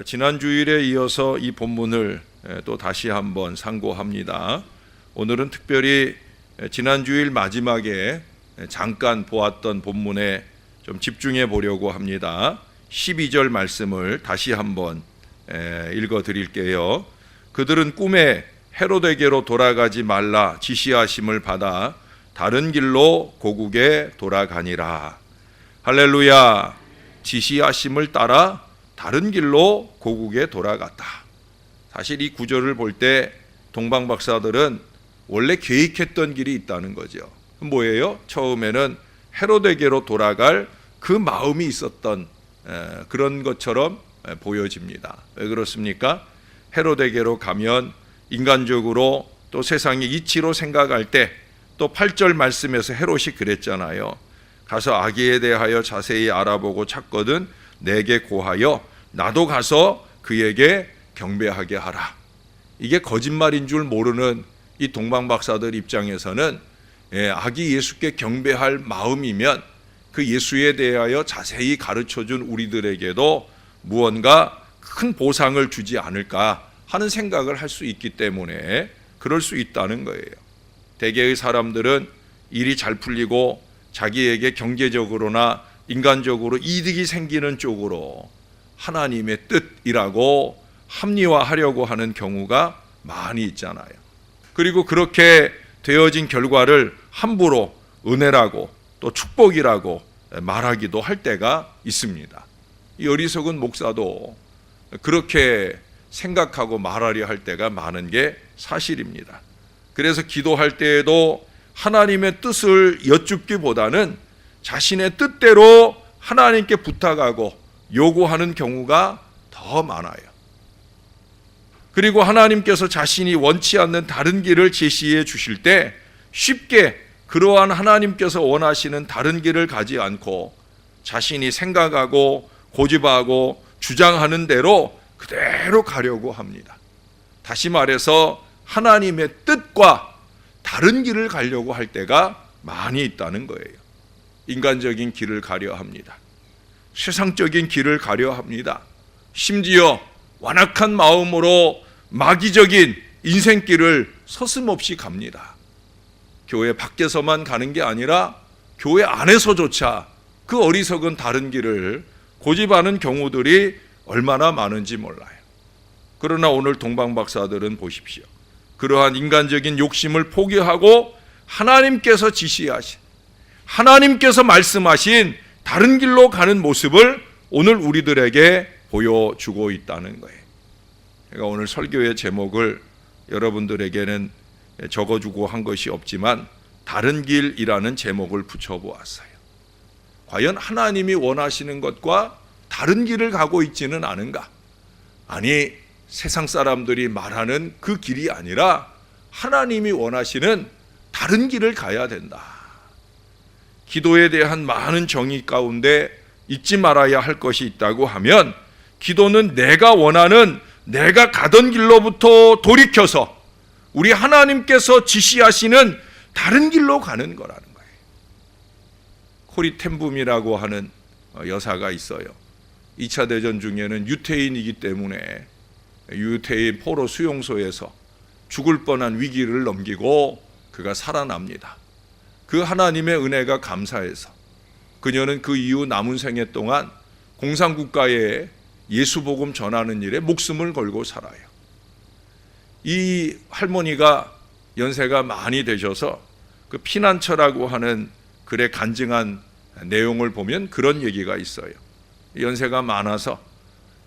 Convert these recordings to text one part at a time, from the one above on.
지난 주일에 이어서 이 본문을 또 다시 한번 상고합니다. 오늘은 특별히 지난 주일 마지막에 잠깐 보았던 본문에 좀 집중해 보려고 합니다. 12절 말씀을 다시 한번 읽어 드릴게요. 그들은 꿈에 헤로데게로 돌아가지 말라 지시하심을 받아 다른 길로 고국에 돌아가니라. 할렐루야. 지시하심을 따라 다른 길로 고국에 돌아갔다. 사실 이 구절을 볼 때 동방 박사들은 원래 계획했던 길이 있다는 거죠. 뭐예요? 처음에는 헤로데게로 돌아갈 그 마음이 있었던 그런 것처럼 보여집니다. 왜 그렇습니까? 헤로데게로 가면 인간적으로 또 세상의 이치로 생각할 때 또 8절 말씀에서 헤롯이 그랬잖아요. 가서 아기에 대하여 자세히 알아보고 찾거든 내게 고하여 나도 가서 그에게 경배하게 하라. 이게 거짓말인 줄 모르는 이 동방 박사들 입장에서는 아기 예수께 경배할 마음이면 그 예수에 대하여 자세히 가르쳐준 우리들에게도 무언가 큰 보상을 주지 않을까 하는 생각을 할 수 있기 때문에 그럴 수 있다는 거예요. 대개의 사람들은 일이 잘 풀리고 자기에게 경제적으로나 인간적으로 이득이 생기는 쪽으로 하나님의 뜻이라고 합리화하려고 하는 경우가 많이 있잖아요. 그리고 그렇게 되어진 결과를 함부로 은혜라고 또 축복이라고 말하기도 할 때가 있습니다. 이 어리석은 목사도 그렇게 생각하고 말하려 할 때가 많은 게 사실입니다. 그래서 기도할 때에도 하나님의 뜻을 여쭙기보다는 자신의 뜻대로 하나님께 부탁하고 요구하는 경우가 더 많아요. 그리고 하나님께서 자신이 원치 않는 다른 길을 제시해 주실 때 쉽게 그러한 하나님께서 원하시는 다른 길을 가지 않고 자신이 생각하고 고집하고 주장하는 대로 그대로 가려고 합니다. 다시 말해서 하나님의 뜻과 다른 길을 가려고 할 때가 많이 있다는 거예요. 인간적인 길을 가려 합니다. 세상적인 길을 가려 합니다. 심지어 완악한 마음으로 마귀적인 인생길을 서슴없이 갑니다. 교회 밖에서만 가는 게 아니라 교회 안에서조차 그 어리석은 다른 길을 고집하는 경우들이 얼마나 많은지 몰라요. 그러나 오늘 동방 박사들은 보십시오. 그러한 인간적인 욕심을 포기하고 하나님께서 지시하신, 하나님께서 말씀하신 다른 길로 가는 모습을 오늘 우리들에게 보여주고 있다는 거예요. 제가 오늘 설교의 제목을 여러분들에게는 적어주고 한 것이 없지만 다른 길이라는 제목을 붙여보았어요. 과연 하나님이 원하시는 것과 다른 길을 가고 있지는 않은가? 아니, 세상 사람들이 말하는 그 길이 아니라 하나님이 원하시는 다른 길을 가야 된다. 기도에 대한 많은 정의 가운데 잊지 말아야 할 것이 있다고 하면 기도는 내가 원하는 내가 가던 길로부터 돌이켜서 우리 하나님께서 지시하시는 다른 길로 가는 거라는 거예요. 코리 텐붐이라고 하는 여사가 있어요. 2차 대전 중에는 유태인이기 때문에 유태인 포로 수용소에서 죽을 뻔한 위기를 넘기고 그가 살아납니다. 그 하나님의 은혜가 감사해서 그녀는 그 이후 남은 생애 동안 공산국가에 예수복음 전하는 일에 목숨을 걸고 살아요. 이 할머니가 연세가 많이 되셔서 그 피난처라고 하는 글에 간증한 내용을 보면 그런 얘기가 있어요. 연세가 많아서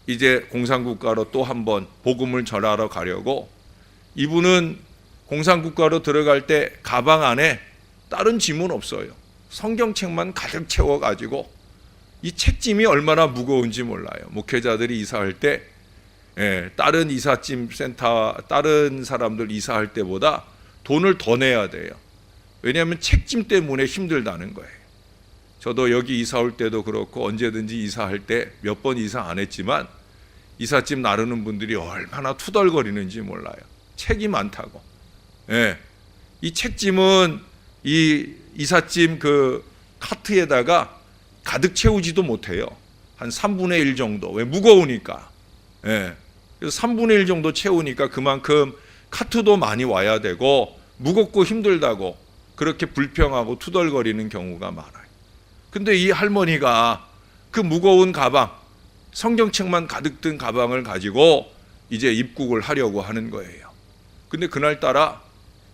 이제 공산국가로 또 한번 복음을 전하러 가려고 이분은 공산국가로 들어갈 때 가방 안에 다른 짐은 없어요. 성경책만 가득 채워가지고 이 책짐이 얼마나 무거운지 몰라요. 목회자들이 이사할 때 다른 이삿짐 센터, 다른 사람들 이사할 때보다 돈을 더 내야 돼요. 왜냐하면 책짐 때문에 힘들다는 거예요. 저도 여기 이사 올 때도 그렇고 언제든지 이사할 때 몇 번 이사 안 했지만 이삿짐 나르는 분들이 얼마나 투덜거리는지 몰라요. 책이 많다고. 이 책짐은 이 이삿짐 그 카트에다가 가득 채우지도 못해요. 한 3분의 1 정도. 왜? 무거우니까. 예. 그래서 3분의 1 정도 채우니까 그만큼 카트도 많이 와야 되고 무겁고 힘들다고 그렇게 불평하고 투덜거리는 경우가 많아요. 근데 이 할머니가 그 무거운 가방, 성경책만 가득 든 가방을 가지고 이제 입국을 하려고 하는 거예요. 근데 그날따라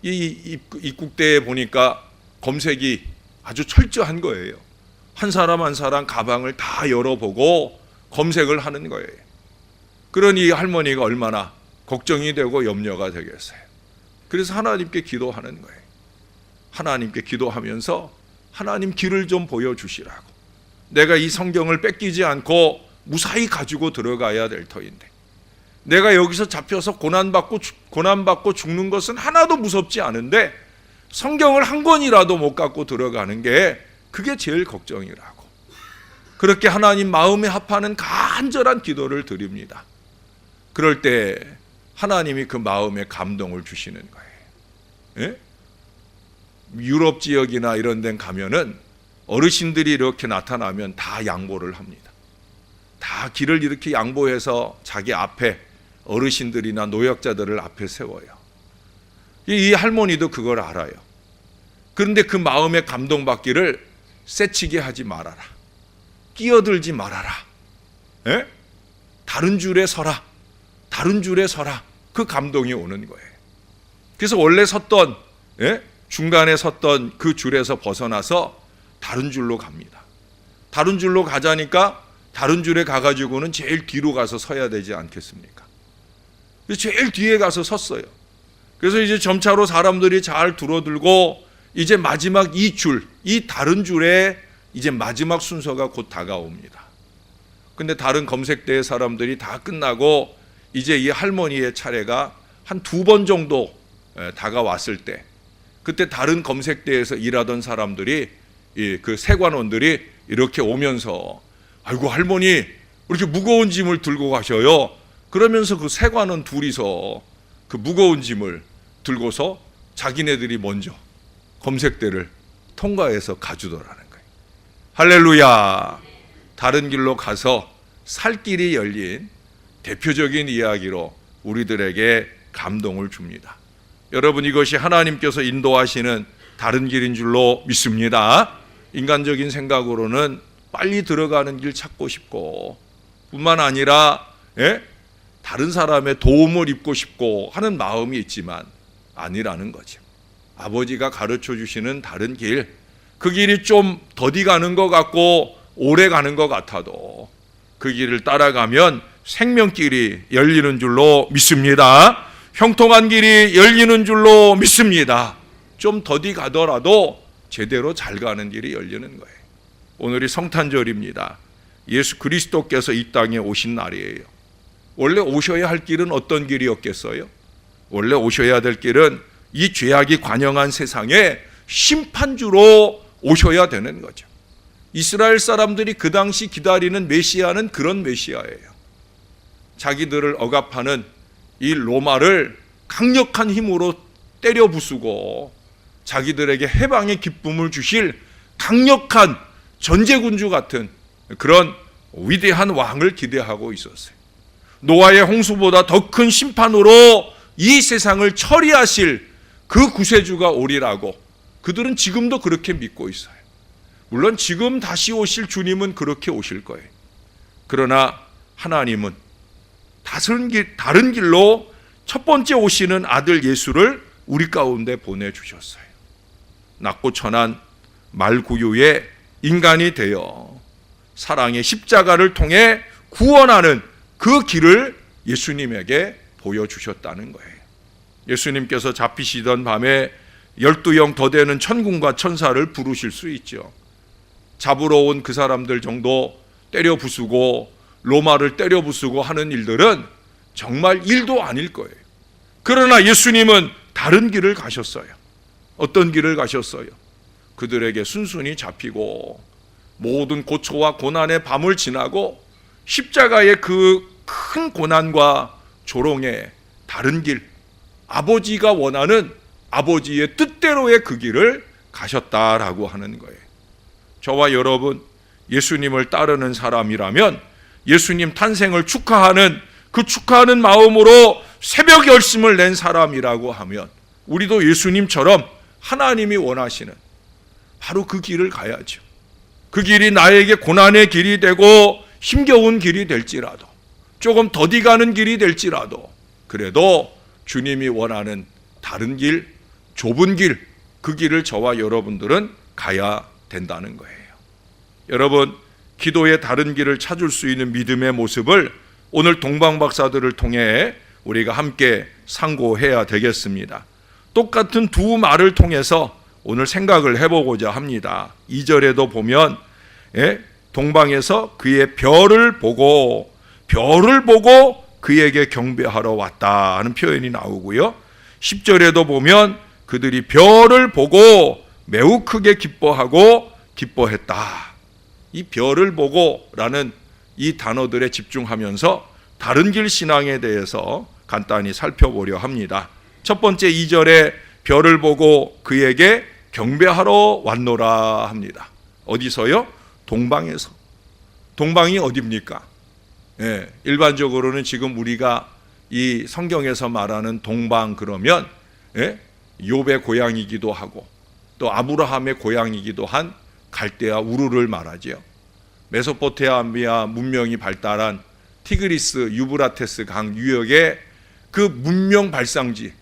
이 입국대에 보니까 검색이 아주 철저한 거예요. 한 사람 한 사람 가방을 다 열어보고 검색을 하는 거예요. 그러니 할머니가 얼마나 걱정이 되고 염려가 되겠어요. 그래서 하나님께 기도하는 거예요. 하나님께 기도하면서 하나님 길을 좀 보여주시라고. 내가 이 성경을 뺏기지 않고 무사히 가지고 들어가야 될 터인데 내가 여기서 잡혀서 고난받고 죽는 것은 하나도 무섭지 않은데 성경을 한 권이라도 못 갖고 들어가는 게 그게 제일 걱정이라고. 그렇게 하나님 마음에 합하는 간절한 기도를 드립니다. 그럴 때 하나님이 그 마음에 감동을 주시는 거예요. 예? 유럽 지역이나 이런 데 가면은 어르신들이 이렇게 나타나면 다 양보를 합니다. 다 길을 이렇게 양보해서 자기 앞에 어르신들이나 노약자들을 앞에 세워요. 이 할머니도 그걸 알아요. 그런데 그 마음에 감동받기를 새치게 하지 말아라. 끼어들지 말아라. 에? 다른 줄에 서라. 다른 줄에 서라. 그 감동이 오는 거예요. 그래서 원래 섰던 중간에 섰던 그 줄에서 벗어나서 다른 줄로 갑니다. 다른 줄로 가자니까 다른 줄에 가가지고는 제일 뒤로 가서 서야 되지 않겠습니까? 제일 뒤에 가서 섰어요. 그래서 이제 점차로 사람들이 잘 줄어들고 이제 마지막 이 줄, 이 다른 줄에 이제 마지막 순서가 곧 다가옵니다. 근데 다른 검색대의 사람들이 다 끝나고 이제 이 할머니의 차례가 한 2번 정도 다가왔을 때 그때 다른 검색대에서 일하던 사람들이 그 세관원들이 이렇게 오면서 아이고 할머니 왜 이렇게 무거운 짐을 들고 가셔요? 그러면서 그 세관원 둘이서 그 무거운 짐을 들고서 자기네들이 먼저 검색대를 통과해서 가주더라는 거예요. 할렐루야. 다른 길로 가서 살 길이 열린 대표적인 이야기로 우리들에게 감동을 줍니다. 여러분, 이것이 하나님께서 인도하시는 다른 길인 줄로 믿습니다. 인간적인 생각으로는 빨리 들어가는 길 찾고 싶고 뿐만 아니라 다른 사람의 도움을 입고 싶고 하는 마음이 있지만 아니라는 거죠. 아버지가 가르쳐 주시는 다른 길, 그 길이 좀 더디 가는 것 같고 오래 가는 것 같아도 그 길을 따라가면 생명길이 열리는 줄로 믿습니다. 형통한 길이 열리는 줄로 믿습니다. 좀 더디 가더라도 제대로 잘 가는 길이 열리는 거예요. 오늘이 성탄절입니다. 예수 그리스도께서 이 땅에 오신 날이에요. 원래 오셔야 할 길은 어떤 길이었겠어요? 원래 오셔야 될 길은 이 죄악이 관영한 세상에 심판주로 오셔야 되는 거죠. 이스라엘 사람들이 그 당시 기다리는 메시아는 그런 메시아예요. 자기들을 억압하는 이 로마를 강력한 힘으로 때려 부수고 자기들에게 해방의 기쁨을 주실 강력한 전제군주 같은 그런 위대한 왕을 기대하고 있었어요. 노아의 홍수보다 더 큰 심판으로 이 세상을 처리하실 그 구세주가 오리라고 그들은 지금도 그렇게 믿고 있어요. 물론 지금 다시 오실 주님은 그렇게 오실 거예요. 그러나 하나님은 다른 길로 첫 번째 오시는 아들 예수를 우리 가운데 보내주셨어요. 낮고 천한 말구유의 인간이 되어 사랑의 십자가를 통해 구원하는 그 길을 예수님에게 보여주셨다는 거예요. 예수님께서 잡히시던 밤에 12영 더 되는 천군과 천사를 부르실 수 있죠. 잡으러 온 그 사람들 정도 때려 부수고 로마를 때려 부수고 하는 일들은 정말 일도 아닐 거예요. 그러나 예수님은 다른 길을 가셨어요. 어떤 길을 가셨어요? 그들에게 순순히 잡히고 모든 고초와 고난의 밤을 지나고 십자가의 그 큰 고난과 조롱의 다른 길, 아버지가 원하는 아버지의 뜻대로의 그 길을 가셨다라고 하는 거예요. 저와 여러분, 예수님을 따르는 사람이라면 예수님 탄생을 축하하는 그 축하하는 마음으로 새벽 결심을 낸 사람이라고 하면 우리도 예수님처럼 하나님이 원하시는 바로 그 길을 가야죠. 그 길이 나에게 고난의 길이 되고 힘겨운 길이 될지라도, 조금 더디 가는 길이 될지라도, 그래도 주님이 원하는 다른 길, 좁은 길, 그 길을 저와 여러분들은 가야 된다는 거예요. 여러분, 기도의 다른 길을 찾을 수 있는 믿음의 모습을 오늘 동방박사들을 통해 우리가 함께 상고해야 되겠습니다. 똑같은 두 말을 통해서 오늘 생각을 해보고자 합니다. 2절에도 보면 동방에서 그의 별을 보고 그에게 경배하러 왔다 하는 표현이 나오고요. 10절에도 보면 그들이 별을 보고 매우 크게 기뻐했다. 이 별을 보고라는 이 단어들에 집중하면서 다른 길 신앙에 대해서 간단히 살펴보려 합니다. 첫 번째 2절에 별을 보고 그에게 경배하러 왔노라 합니다. 어디서요? 동방에서. 동방이 어디입니까? 일반적으로는 지금 우리가 이 성경에서 말하는 동방 그러면 욥의 고향이기도 하고 또 아브라함의 고향이기도 한 갈대아 우르를 말하죠. 메소포타미아 문명이 발달한 티그리스 유브라테스 강 유역의 그 문명 발상지,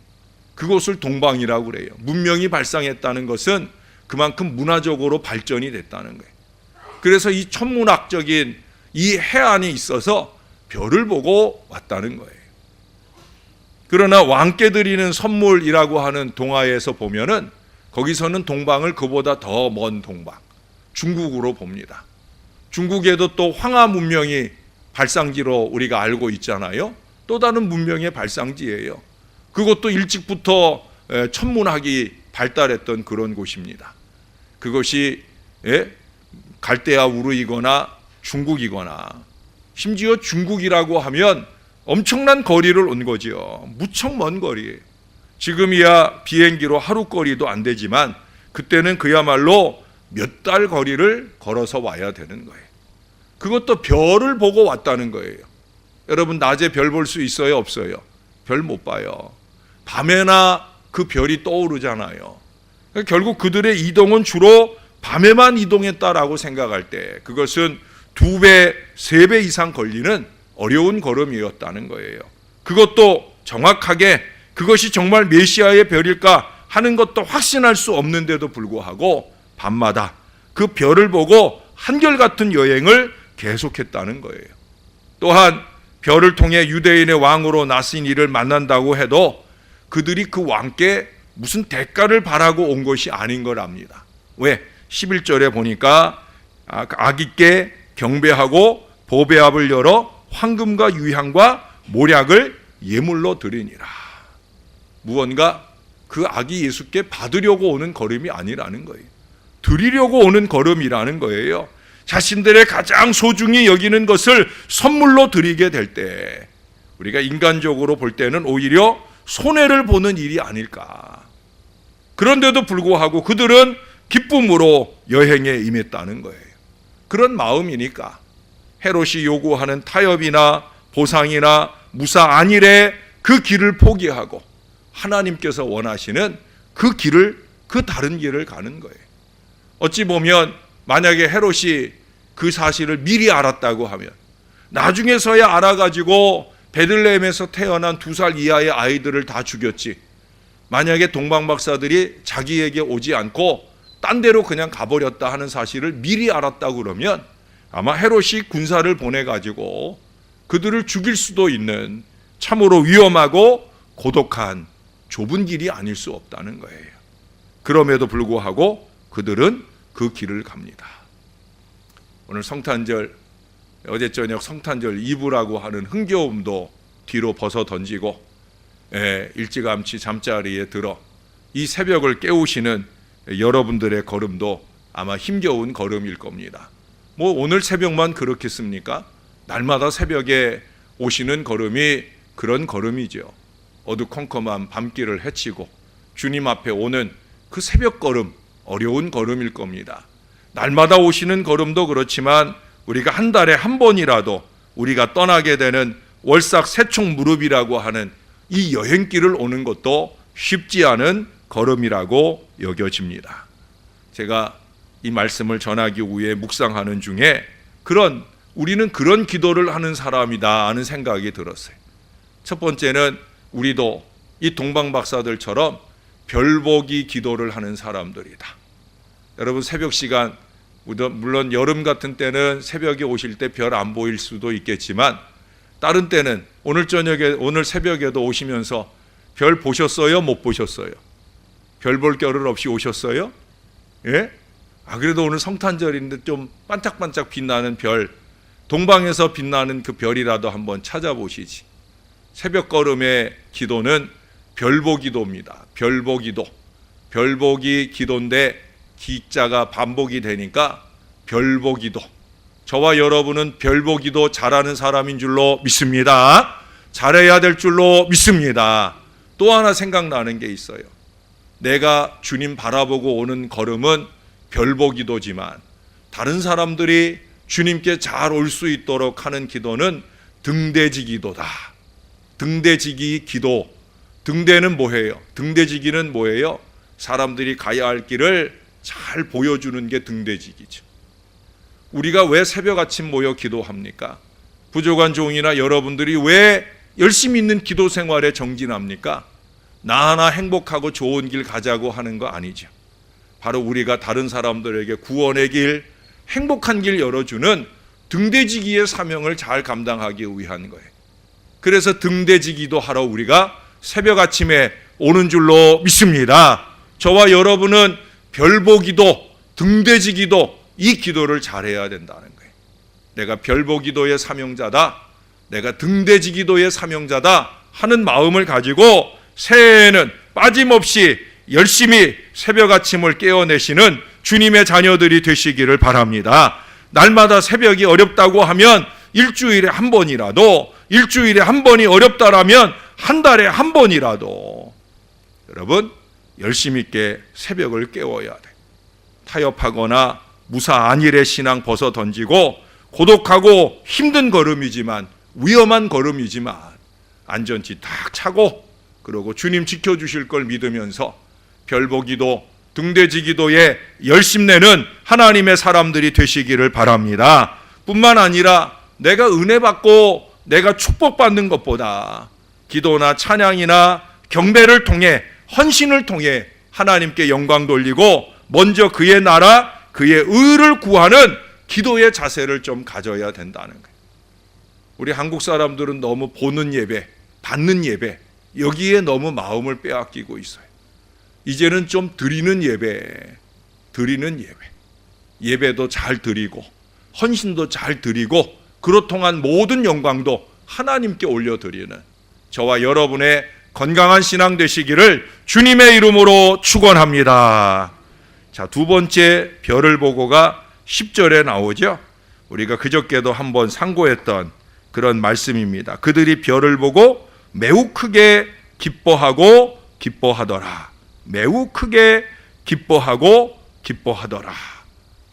그곳을 동방이라고 그래요. 문명이 발상했다는 것은 그만큼 문화적으로 발전이 됐다는 거예요. 그래서 이 천문학적인 이 해안이 있어서 별을 보고 왔다는 거예요. 그러나 왕께 드리는 선물이라고 하는 동화에서 보면은 거기서는 동방을 그보다 더 먼 동방, 중국으로 봅니다. 중국에도 또 황하 문명이 발상지로 우리가 알고 있잖아요. 또 다른 문명의 발상지예요. 그것도 일찍부터 천문학이 발달했던 그런 곳입니다. 그것이 갈대아 우르이거나 중국이거나, 심지어 중국이라고 하면 엄청난 거리를 온 거지요. 무척 먼 거리예요. 지금이야 비행기로 하루 거리도 안 되지만 그때는 그야말로 몇 달 거리를 걸어서 와야 되는 거예요. 그것도 별을 보고 왔다는 거예요. 여러분, 낮에 별 볼 수 있어요, 없어요? 별 못 봐요. 밤에나 그 별이 떠오르잖아요. 결국 그들의 이동은 주로 밤에만 이동했다라고 생각할 때 그것은 2배, 3배 이상 걸리는 어려운 걸음이었다는 거예요. 그것도 정확하게 그것이 정말 메시아의 별일까 하는 것도 확신할 수 없는데도 불구하고 밤마다 그 별을 보고 한결같은 여행을 계속했다는 거예요. 또한 별을 통해 유대인의 왕으로 나신 이를 만난다고 해도 그들이 그 왕께 무슨 대가를 바라고 온 것이 아닌 걸 압니다. 왜? 11절에 보니까 아기께 경배하고 보배압을 열어 황금과 유향과 모략을 예물로 드리니라. 무언가 그 아기 예수께 받으려고 오는 걸음이 아니라는 거예요. 드리려고 오는 걸음이라는 거예요. 자신들의 가장 소중히 여기는 것을 선물로 드리게 될 때 우리가 인간적으로 볼 때는 오히려 손해를 보는 일이 아닐까. 그런데도 불구하고 그들은 기쁨으로 여행에 임했다는 거예요. 그런 마음이니까 헤롯이 요구하는 타협이나 보상이나 무사 안일의 그 길을 포기하고 하나님께서 원하시는 그 길을, 그 다른 길을 가는 거예요. 어찌 보면 만약에 헤롯이 그 사실을 미리 알았다고 하면 나중에서야 알아가지고 베들레헴에서 태어난 2살 이하의 아이들을 다 죽였지, 만약에 동방박사들이 자기에게 오지 않고 딴 데로 그냥 가버렸다 하는 사실을 미리 알았다고 그러면 아마 헤롯이 군사를 보내가지고 그들을 죽일 수도 있는 참으로 위험하고 고독한 좁은 길이 아닐 수 없다는 거예요. 그럼에도 불구하고 그들은 그 길을 갑니다. 오늘 성탄절, 어제 저녁 성탄절 이브라고 하는 흥겨움도 뒤로 벗어 던지고 일찌감치 잠자리에 들어 이 새벽을 깨우시는 여러분들의 걸음도 아마 힘겨운 걸음일 겁니다. 뭐 오늘 새벽만 그렇겠습니까? 날마다 새벽에 오시는 걸음이 그런 걸음이죠. 어두컴컴한 밤길을 헤치고 주님 앞에 오는 그 새벽 걸음, 어려운 걸음일 겁니다. 날마다 오시는 걸음도 그렇지만 우리가 한 달에 한 번이라도 우리가 떠나게 되는 월삭 세총 무릎이라고 하는 이 여행길을 오는 것도 쉽지 않은 걸음이라고 여겨집니다. 제가 이 말씀을 전하기 위해 묵상하는 중에 우리는 그런 기도를 하는 사람이다 하는 생각이 들었어요. 첫 번째는 우리도 이 동방 박사들처럼 별보기 기도를 하는 사람들이다. 여러분, 새벽 시간, 물론 여름 같은 때는 새벽에 오실 때 별 안 보일 수도 있겠지만 다른 때는 오늘 새벽에도 오시면서 별 보셨어요? 못 보셨어요? 별 볼 겨를 없이 오셨어요? 예? 그래도 오늘 성탄절인데 좀 반짝반짝 빛나는 별, 동방에서 빛나는 그 별이라도 한번 찾아보시지. 새벽 걸음의 기도는 별보기도입니다. 별보기도. 별보기 기도인데 기자가 반복이 되니까 별보기도. 저와 여러분은 별보기도 잘하는 사람인 줄로 믿습니다. 잘해야 될 줄로 믿습니다. 또 하나 생각나는 게 있어요. 내가 주님 바라보고 오는 걸음은 별보기도지만 다른 사람들이 주님께 잘 올 수 있도록 하는 기도는 등대지기도다. 등대지기 기도. 등대는 뭐예요? 등대지기는 뭐예요? 사람들이 가야 할 길을 잘 보여주는 게 등대지기죠. 우리가 왜 새벽 아침 모여 기도합니까? 부족한 종이나 여러분들이 왜 열심히 있는 기도 생활에 정진합니까? 나 하나 행복하고 좋은 길 가자고 하는 거 아니죠. 바로 우리가 다른 사람들에게 구원의 길, 행복한 길 열어주는 등대지기의 사명을 잘 감당하기 위한 거예요. 그래서 등대지기도 하러 우리가 새벽 아침에 오는 줄로 믿습니다. 저와 여러분은 별보기도, 등대지기도, 이 기도를 잘해야 된다는 거예요. 내가 별보기도의 사명자다, 내가 등대지기도의 사명자다 하는 마음을 가지고 새해에는 빠짐없이 열심히 새벽 아침을 깨어내시는 주님의 자녀들이 되시기를 바랍니다. 날마다 새벽이 어렵다고 하면 일주일에 한 번이라도, 일주일에 한 번이 어렵다라면 한 달에 한 번이라도 여러분 열심히 있게 새벽을 깨워야 돼. 타협하거나 무사 안일의 신앙 벗어 던지고 고독하고 힘든 걸음이지만, 위험한 걸음이지만 안전지 딱 차고, 그리고 주님 지켜주실 걸 믿으면서 별보기도, 등대지기도에 열심내는 하나님의 사람들이 되시기를 바랍니다. 뿐만 아니라 내가 은혜 받고 내가 축복받는 것보다 기도나 찬양이나 경배를 통해, 헌신을 통해 하나님께 영광 돌리고 먼저 그의 나라, 그의 의를 구하는 기도의 자세를 좀 가져야 된다는 거예요. 우리 한국 사람들은 너무 보는 예배, 받는 예배, 여기에 너무 마음을 빼앗기고 있어요. 이제는 좀 드리는 예배, 예배도 잘 드리고 헌신도 잘 드리고 그렇통한 모든 영광도 하나님께 올려드리는 저와 여러분의 건강한 신앙 되시기를 주님의 이름으로 축원합니다. 자, 두 번째 별을 보고가 10절에 나오죠. 우리가 그저께도 한번 상고했던 그런 말씀입니다. 그들이 별을 보고 매우 크게 기뻐하고 기뻐하더라. 매우 크게 기뻐하고 기뻐하더라.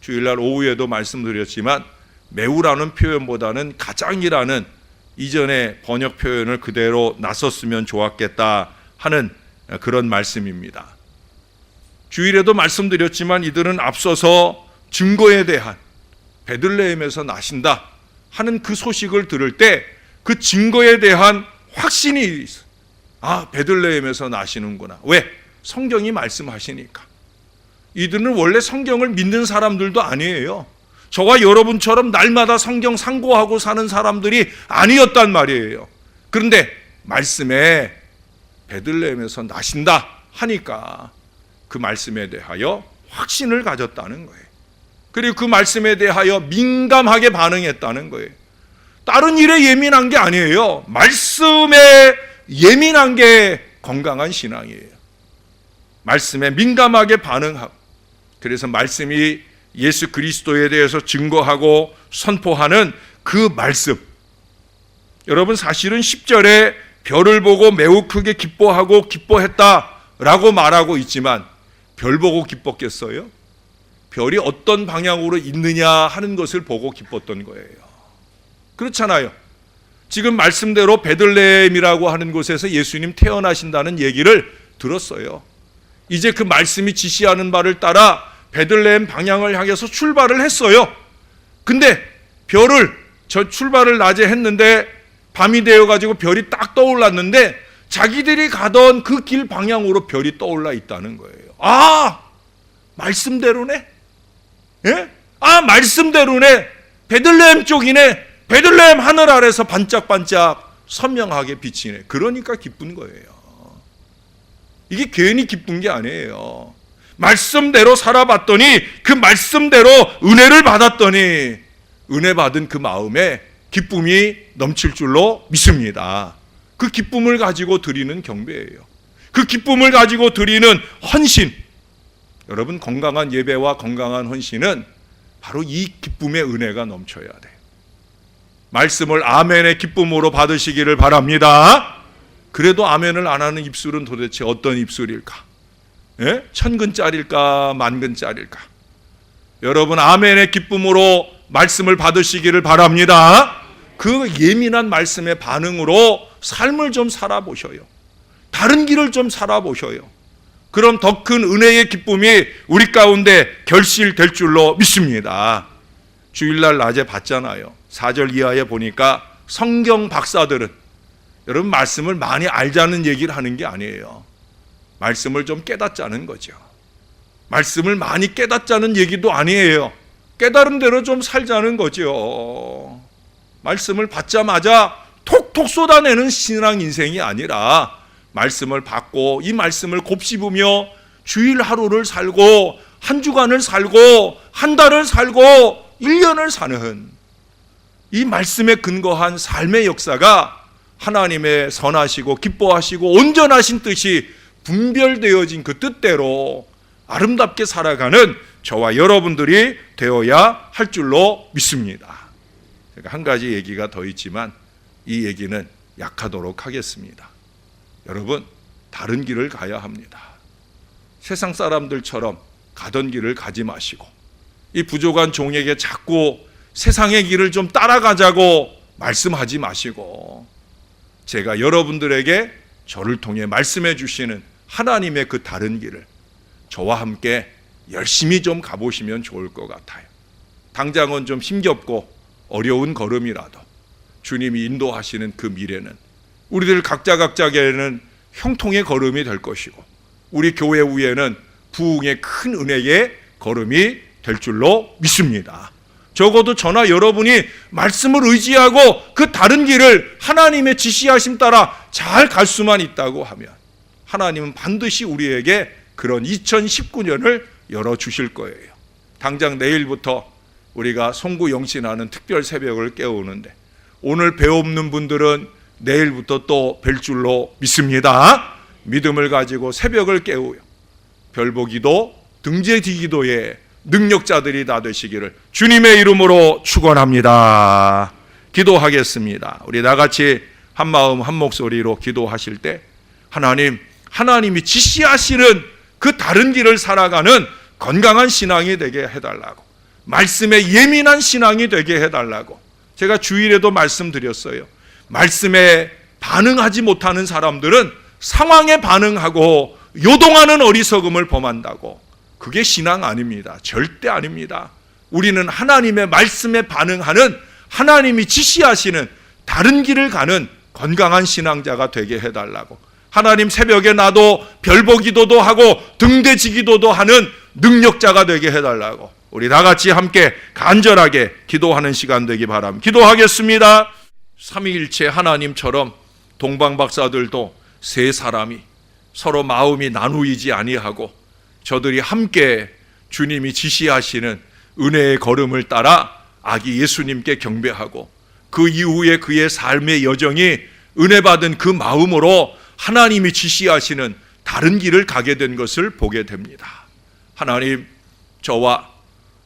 주일날 오후에도 말씀드렸지만 매우라는 표현보다는 가장이라는 이전의 번역 표현을 그대로 놨었으면 좋았겠다 하는 그런 말씀입니다. 주일에도 말씀드렸지만 이들은 앞서서 증거에 대한, 베들레헴에서 나신다 하는 그 소식을 들을 때 그 증거에 대한 확신이 있어요. 아, 베들레헴에서 나시는구나. 왜? 성경이 말씀하시니까. 이들은 원래 성경을 믿는 사람들도 아니에요. 저와 여러분처럼 날마다 성경 상고하고 사는 사람들이 아니었단 말이에요. 그런데 말씀에 베들레헴에서 나신다 하니까 그 말씀에 대하여 확신을 가졌다는 거예요. 그리고 그 말씀에 대하여 민감하게 반응했다는 거예요. 다른 일에 예민한 게 아니에요. 말씀에 예민한 게 건강한 신앙이에요. 말씀에 민감하게 반응하고, 그래서 말씀이 예수 그리스도에 대해서 증거하고 선포하는 그 말씀. 여러분, 사실은 10절에 별을 보고 매우 크게 기뻐하고 기뻐했다라고 말하고 있지만 별 보고 기뻤겠어요? 별이 어떤 방향으로 있느냐 하는 것을 보고 기뻤던 거예요. 그렇잖아요. 지금 말씀대로 베들레헴이라고 하는 곳에서 예수님 태어나신다는 얘기를 들었어요. 이제 그 말씀이 지시하는 바를 따라 베들레헴 방향을 향해서 출발을 했어요. 근데 저 출발을 낮에 했는데 밤이 되어가지고 별이 딱 떠올랐는데 자기들이 가던 그 길 방향으로 별이 떠올라 있다는 거예요. 아, 말씀대로네? 예? 아, 말씀대로네? 베들레헴 쪽이네? 베들레헴 하늘 아래서 반짝반짝 선명하게 비치네. 그러니까 기쁜 거예요. 이게 괜히 기쁜 게 아니에요. 말씀대로 살아봤더니 그 말씀대로 은혜를 받았더니 은혜 받은 그 마음에 기쁨이 넘칠 줄로 믿습니다. 그 기쁨을 가지고 드리는 경배예요. 그 기쁨을 가지고 드리는 헌신. 여러분, 건강한 예배와 건강한 헌신은 바로 이 기쁨의 은혜가 넘쳐야 돼요. 말씀을 아멘의 기쁨으로 받으시기를 바랍니다. 그래도 아멘을 안 하는 입술은 도대체 어떤 입술일까? 예? 1000근짜리일까? 10,000근짜리일까? 여러분, 아멘의 기쁨으로 말씀을 받으시기를 바랍니다. 그 예민한 말씀의 반응으로 삶을 좀 살아보셔요. 다른 길을 좀 살아보셔요. 그럼 더 큰 은혜의 기쁨이 우리 가운데 결실될 줄로 믿습니다. 주일날 낮에 봤잖아요. 4절 이하에 보니까 성경 박사들은, 여러분, 말씀을 많이 알자는 얘기를 하는 게 아니에요. 말씀을 좀 깨닫자는 거죠. 말씀을 많이 깨닫자는 얘기도 아니에요. 깨달은 대로 좀 살자는 거죠. 말씀을 받자마자 톡톡 쏟아내는 신앙 인생이 아니라 말씀을 받고 이 말씀을 곱씹으며 주일 하루를 살고 한 주간을 살고 한 달을 살고 1년을 사는 이 말씀에 근거한 삶의 역사가 하나님의 선하시고 기뻐하시고 온전하신 뜻이 분별되어진 그 뜻대로 아름답게 살아가는 저와 여러분들이 되어야 할 줄로 믿습니다. 제가 한 가지 얘기가 더 있지만 이 얘기는 약하도록 하겠습니다. 여러분, 다른 길을 가야 합니다. 세상 사람들처럼 가던 길을 가지 마시고 이 부족한 종에게 자꾸 세상의 길을 좀 따라가자고 말씀하지 마시고 제가 여러분들에게 저를 통해 말씀해 주시는 하나님의 그 다른 길을 저와 함께 열심히 좀 가보시면 좋을 것 같아요. 당장은 좀 힘겹고 어려운 걸음이라도 주님이 인도하시는 그 미래는 우리들 각자에게는 형통의 걸음이 될 것이고 우리 교회 위에는 부흥의 큰 은혜의 걸음이 될 줄로 믿습니다. 적어도 저나 여러분이 말씀을 의지하고 그 다른 길을 하나님의 지시하심 따라 잘 갈 수만 있다고 하면 하나님은 반드시 우리에게 그런 2019년을 열어주실 거예요. 당장 내일부터 우리가 송구 영신하는 특별 새벽을 깨우는데 오늘 배 없는 분들은 내일부터 또 뵐 줄로 믿습니다. 믿음을 가지고 새벽을 깨우요. 별보기도 등재기도의 능력자들이 다 되시기를 주님의 이름으로 축원합니다. 기도하겠습니다. 우리 나같이 한 마음 한 목소리로 기도하실 때 하나님이 지시하시는 그 다른 길을 살아가는 건강한 신앙이 되게 해달라고, 말씀에 예민한 신앙이 되게 해달라고 제가 주일에도 말씀드렸어요. 말씀에 반응하지 못하는 사람들은 상황에 반응하고 요동하는 어리석음을 범한다고. 그게 신앙 아닙니다. 절대 아닙니다. 우리는 하나님의 말씀에 반응하는, 하나님이 지시하시는 다른 길을 가는 건강한 신앙자가 되게 해달라고, 하나님 새벽에 나도 별보기도도 하고 등대지기도도 하는 능력자가 되게 해달라고 우리 다같이 함께 간절하게 기도하는 시간 되기 바랍니다. 기도하겠습니다. 삼위일체 하나님처럼 동방박사들도 세 사람이 서로 마음이 나누이지 아니하고 저들이 함께 주님이 지시하시는 은혜의 걸음을 따라 아기 예수님께 경배하고 그 이후에 그의 삶의 여정이 은혜 받은 그 마음으로 하나님이 지시하시는 다른 길을 가게 된 것을 보게 됩니다. 하나님, 저와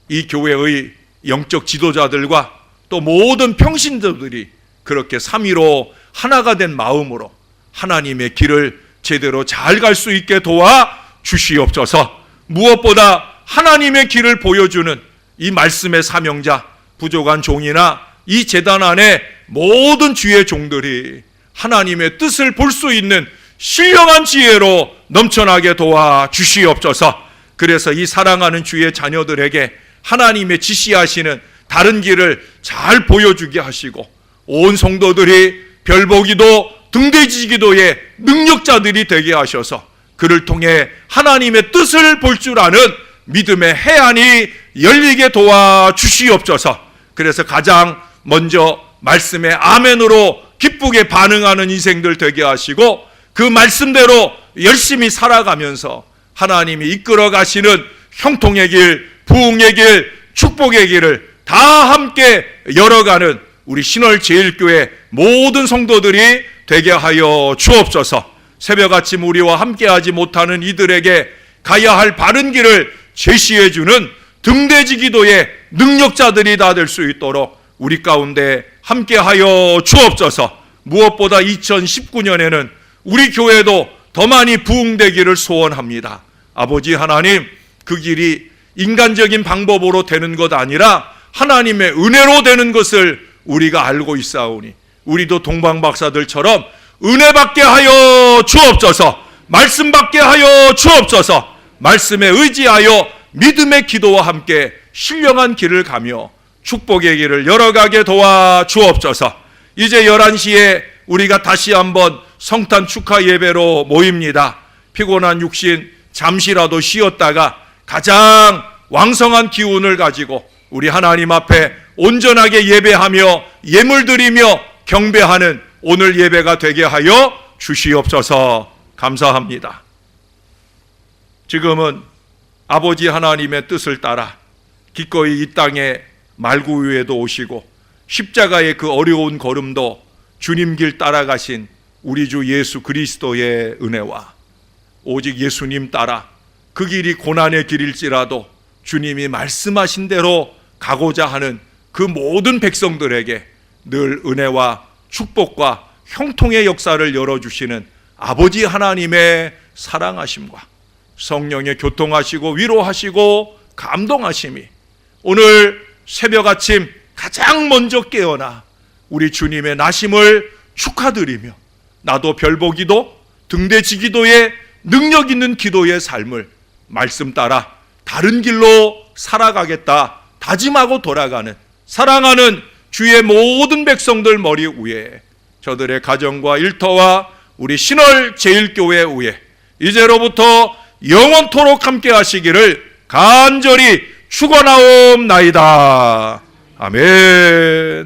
이 교회의 영적 지도자들과 또 모든 평신도들이 그렇게 삼위로 하나가 된 마음으로 하나님의 길을 제대로 잘 갈 수 있게 도와 주시옵소서. 무엇보다 하나님의 길을 보여주는 이 말씀의 사명자, 부족한 종이나 이 제단 안에 모든 주의 종들이 하나님의 뜻을 볼 수 있는 신령한 지혜로 넘쳐나게 도와 주시옵소서. 그래서 이 사랑하는 주의 자녀들에게 하나님의 지시하시는 다른 길을 잘 보여주게 하시고, 온 성도들이 별보기도 등대지기도의 능력자들이 되게 하셔서 그를 통해 하나님의 뜻을 볼 줄 아는 믿음의 해안이 열리게 도와 주시옵소서. 그래서 가장 먼저 말씀의 아멘으로 기쁘게 반응하는 인생들 되게 하시고, 그 말씀대로 열심히 살아가면서 하나님이 이끌어 가시는 형통의 길, 부흥의 길, 축복의 길을 다 함께 열어가는 우리 신월제일교회 모든 성도들이 되게 하여 주옵소서. 새벽 아침 우리와 함께하지 못하는 이들에게 가야 할 바른 길을 제시해 주는 등대지기도의 능력자들이 다 될 수 있도록 우리 가운데 함께하여 주옵소서. 무엇보다 2019년에는 우리 교회도 더 많이 부흥되기를 소원합니다. 아버지 하나님, 그 길이 인간적인 방법으로 되는 것 아니라 하나님의 은혜로 되는 것을 우리가 알고 있사오니 우리도 동방박사들처럼 은혜 받게 하여 주옵소서. 말씀 받게 하여 주옵소서. 말씀에 의지하여 믿음의 기도와 함께 신령한 길을 가며 축복의 길을 열어가게 도와 주옵소서. 이제 11시에 우리가 다시 한번 성탄 축하 예배로 모입니다. 피곤한 육신 잠시라도 쉬었다가 가장 왕성한 기운을 가지고 우리 하나님 앞에 온전하게 예배하며 예물 드리며 경배하는 오늘 예배가 되게 하여 주시옵소서. 감사합니다. 지금은 아버지 하나님의 뜻을 따라 기꺼이 이 땅에 말구유에도 오시고 십자가의 그 어려운 걸음도 주님 길 따라가신 우리 주 예수 그리스도의 은혜와 오직 예수님 따라 그 길이 고난의 길일지라도 주님이 말씀하신 대로 가고자 하는 그 모든 백성들에게 늘 은혜와 축복과 형통의 역사를 열어주시는 아버지 하나님의 사랑하심과 성령의 교통하시고 위로하시고 감동하심이 오늘 새벽 아침 가장 먼저 깨어나 우리 주님의 나심을 축하드리며 나도 별보기도 등대지기도의 능력 있는 기도의 삶을 말씀 따라 다른 길로 살아가겠다 다짐하고 돌아가는 사랑하는 주의 모든 백성들 머리 위에 저들의 가정과 일터와 우리 신월제일교회 위에 이제로부터 영원토록 함께 하시기를 간절히 축원하옵나이다. 아멘.